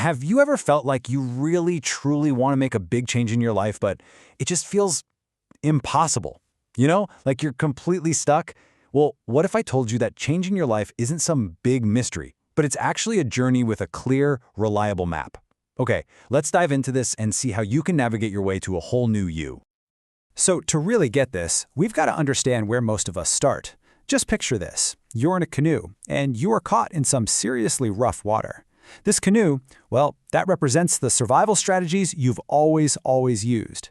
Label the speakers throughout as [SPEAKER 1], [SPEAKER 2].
[SPEAKER 1] Have you ever felt like you really, truly want to make a big change in your life, but it just feels impossible? Like you're completely stuck? Well, what if I told you that changing your life isn't some big mystery, but it's actually a journey with a clear, reliable map? Okay, let's dive into this and see how you can navigate your way to a whole new you. So to really get this, we've got to understand where most of us start. Just picture this. You're in a canoe, and you are caught in some seriously rough water. This canoe, well, that represents the survival strategies you've always used.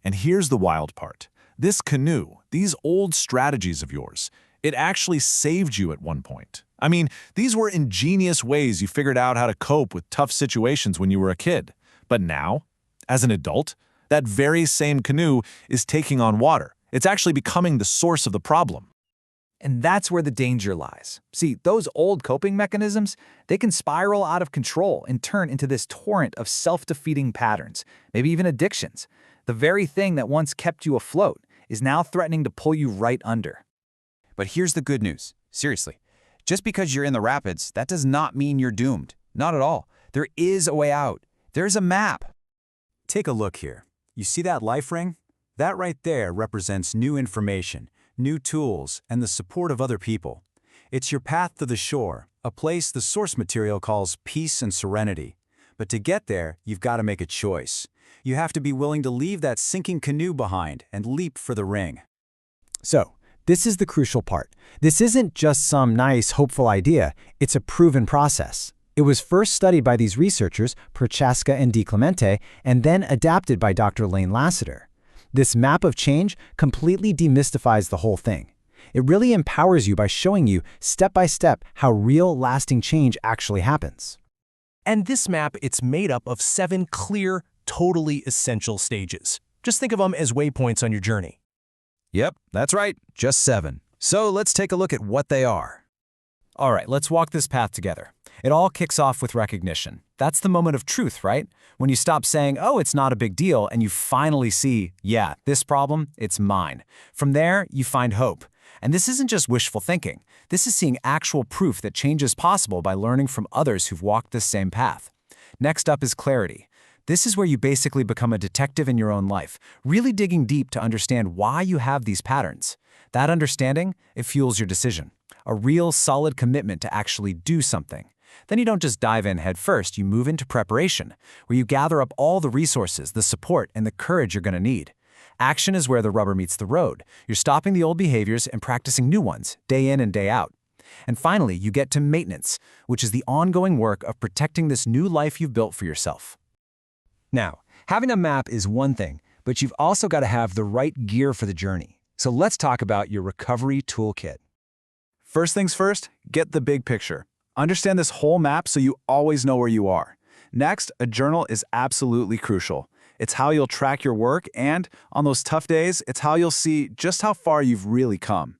[SPEAKER 2] And here's the wild part. This canoe, these old strategies of yours, it actually saved you at one point. I mean, these were ingenious ways you figured out how to cope with tough situations when you were a kid. But now, as an adult, that very same canoe is taking on water. It's actually becoming the source of the problem.
[SPEAKER 3] And that's where the danger lies. See, those old coping mechanisms, they can spiral out of control and turn into this torrent of self-defeating patterns, maybe even addictions. The very thing that once kept you afloat is now threatening to pull you right under.
[SPEAKER 4] But here's the good news. Seriously, just because you're in the rapids, that does not mean you're doomed. Not at all. There is a way out. There's a map.
[SPEAKER 1] Take a look here. You see that life ring? That right there represents new information, new tools, and the support of other people. It's your path to the shore, a place the source material calls peace and serenity. But to get there, you've got to make a choice. You have to be willing to leave that sinking canoe behind and leap for the ring.
[SPEAKER 5] So, this is the crucial part. This isn't just some nice, hopeful idea. It's a proven process. It was first studied by these researchers, Prochaska and DiClemente, and then adapted by Dr. Lane Lasater. This map of change completely demystifies the whole thing. It really empowers you by showing you, step by step, how real, lasting change actually happens.
[SPEAKER 6] And this map, it's made up of 7 clear, totally essential stages. Just think of them as waypoints on your journey.
[SPEAKER 4] Yep, that's right, just 7. So let's take a look at what they are.
[SPEAKER 3] All right, let's walk this path together. It all kicks off with recognition. That's the moment of truth, right? When you stop saying, oh, it's not a big deal, and you finally see, yeah, this problem, it's mine. From there, you find hope. And this isn't just wishful thinking. This is seeing actual proof that change is possible by learning from others who've walked this same path. Next up is clarity. This is where you basically become a detective in your own life, really digging deep to understand why you have these patterns. That understanding, it fuels your decision. A real solid commitment to actually do something. Then you don't just dive in head first, you move into preparation, where you gather up all the resources, the support, and the courage you're going to need. Action is where the rubber meets the road. You're stopping the old behaviors and practicing new ones, day in and day out. And finally, you get to maintenance, which is the ongoing work of protecting this new life you've built for yourself.
[SPEAKER 5] Now, having a map is one thing, but you've also got to have the right gear for the journey. So let's talk about your recovery toolkit.
[SPEAKER 1] First things first, get the big picture. Understand this whole map so you always know where you are. Next, a journal is absolutely crucial. It's how you'll track your work, and on those tough days, it's how you'll see just how far you've really come.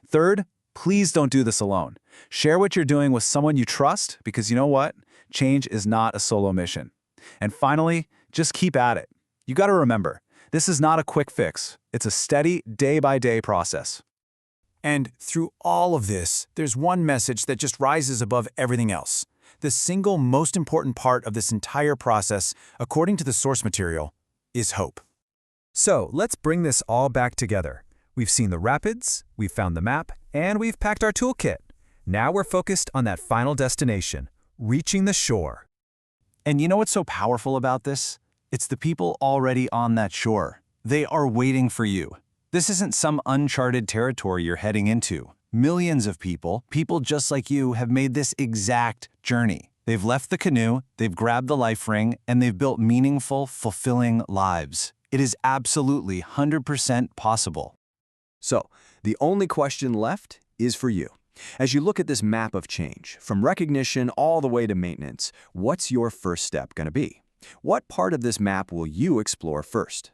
[SPEAKER 1] Third, please don't do this alone. Share what you're doing with someone you trust, because you know what? Change is not a solo mission. And finally, just keep at it. You got to remember, this is not a quick fix. It's a steady, day-by-day process. And through all of this, there's one message that just rises above everything else. The single most important part of this entire process, according to the source material, is hope.
[SPEAKER 5] So let's bring this all back together. We've seen the rapids, we've found the map, and we've packed our toolkit. Now we're focused on that final destination, reaching the shore.
[SPEAKER 1] And you know what's so powerful about this? It's the people already on that shore. They are waiting for you. This isn't some uncharted territory you're heading into. Millions of people just like you, have made this exact journey. They've left the canoe, they've grabbed the life ring, and they've built meaningful, fulfilling lives. It is absolutely 100% possible.
[SPEAKER 7] So, the only question left is for you. As you look at this map of change, from recognition all the way to maintenance, what's your first step going to be? What part of this map will you explore first?